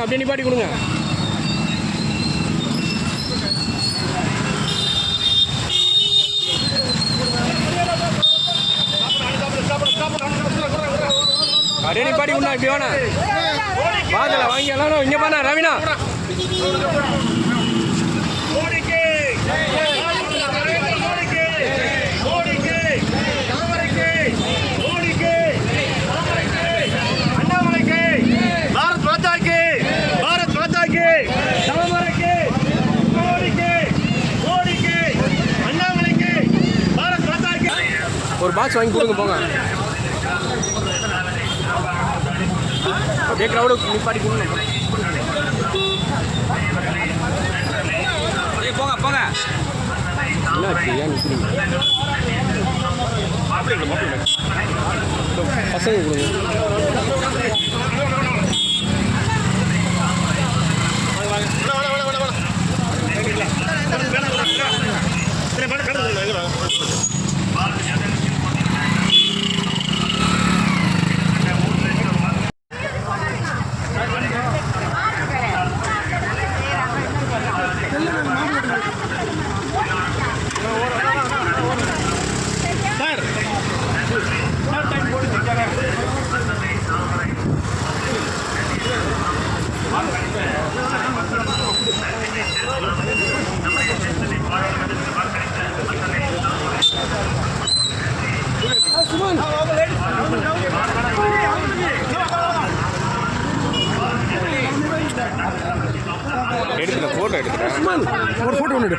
அப்படியே நிப்பாட்டி கொடுங்க. அப்படியே நிப்பாட்டி கொடுங்க. இப்படி வேணா வாங்கல வாங்கி எல்லாரும் இங்கே பண்ண ரவினா ஒரு பாக்ஸ் வாங்கி கொடுங்க போங்க. அப்படியே க்ரௌடு நிப்பாட்டி கொடுங்க. போங்க போங்க. என்னாச்சு ஏன் நிற்கிறீங்க? பசங்க கொடுங்க. எடுத்துக்க ஃபோட்டோ எடுத்துக்கிறேன். ஒரு ஃபோட்டோ ஒன்று எடு.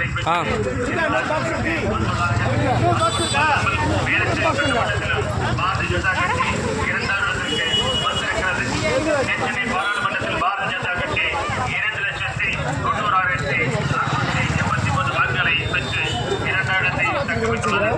பாராளுமன்றத்தில் பாரதிய ஜனதா கட்சி 2,90,983 வாக்குகளை பெற்று 2ஆம் இடத்தை தக்கவைத்துள்ளது.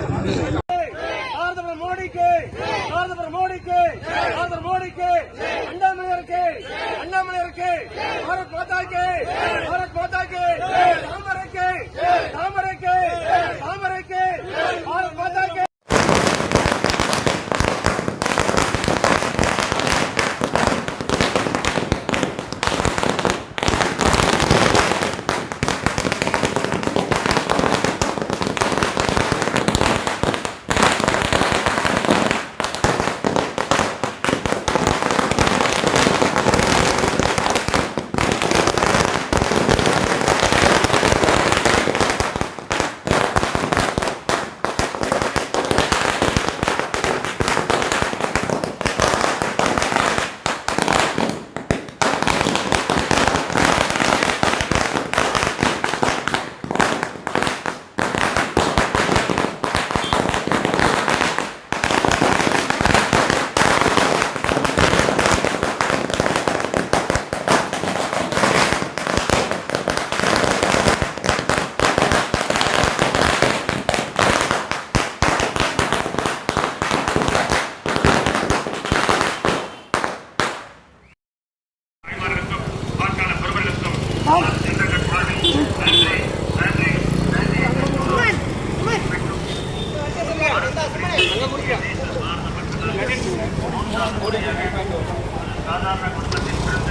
சாதாரண குடும்பத்தில் பிறந்த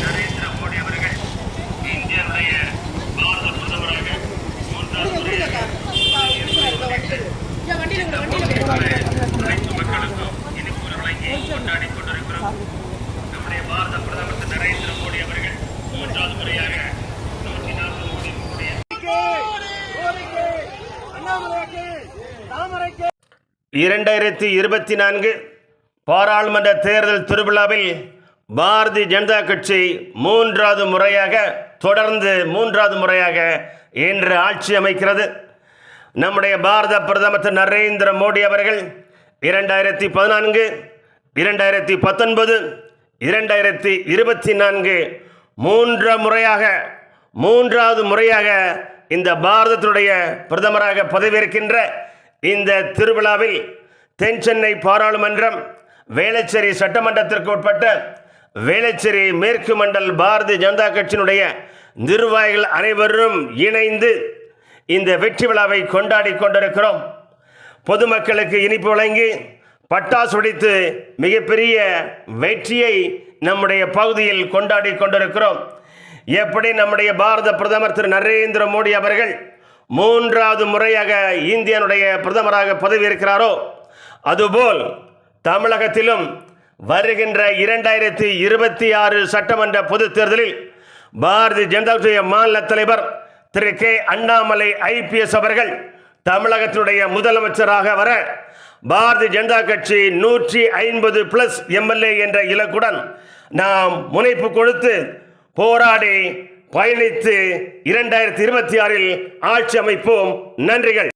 நரேந்திர மோடி அவர்கள் இந்தியாவுடைய பாரத பிரதமராக 3ஆம் முறையாக அனைத்து மக்களுக்கும் இனிப்பு வழங்கி கொண்டாடி கொண்டிருக்கிறோம். நம்முடைய பாரத பிரதமர் நரேந்திர மோடி அவர்கள் 3ஆவது முறையாக 140 கோடி 2024 பாராளுமன்ற தேர்தல் திருவிழாவில் பாரதிய ஜனதா கட்சி 3ஆவது முறையாக தொடர்ந்து 3ஆவது முறையாக இன்று ஆட்சி அமைக்கிறது. நம்முடைய பாரத பிரதமர் நரேந்திர மோடி அவர்கள் 2014, 2019, 2024 மூன்றாவது முறையாக இந்த பாரதத்துடைய பிரதமராக பதவியேற்கின்ற இந்த திருவிழாவில் தென் சென்னை பாராளுமன்றம், வேளச்சேரி சட்டமன்றத்திற்கு உட்பட்ட வேளச்சேரி மேற்கு மண்டல் பாரதிய ஜனதா கட்சியினுடைய நிர்வாகிகள் அனைவரும் இணைந்து இந்த வெற்றி விழாவை கொண்டாடி கொண்டிருக்கிறோம். பொதுமக்களுக்கு இனிப்பு வழங்கி பட்டாசு வெடித்து மிகப்பெரிய வெற்றியை நம்முடைய பகுதியில் கொண்டாடி கொண்டிருக்கிறோம். எப்படி நம்முடைய பாரத பிரதமர் திரு நரேந்திர மோடி அவர்கள் 3வது முறையாக இந்தியனுடைய பிரதமராக பதவியேற்கிறாரோ அதுபோல் தமிழகத்திலும் வருகின்ற 2026 சட்டமன்ற பொதுத் தேர்தலில் பாரதிய ஜனதா கட்சி மாநில தலைவர் திரு கே அண்ணாமலை IPS அவர்கள் தமிழகத்தினுடைய முதலமைச்சராக வர பாரதிய ஜனதா கட்சி 150+ MLA என்ற இலக்குடன் நாம் முனைப்பு கொடுத்து போராடி பயணித்து 2026 ஆட்சி அமைப்போம். நன்றிகள்.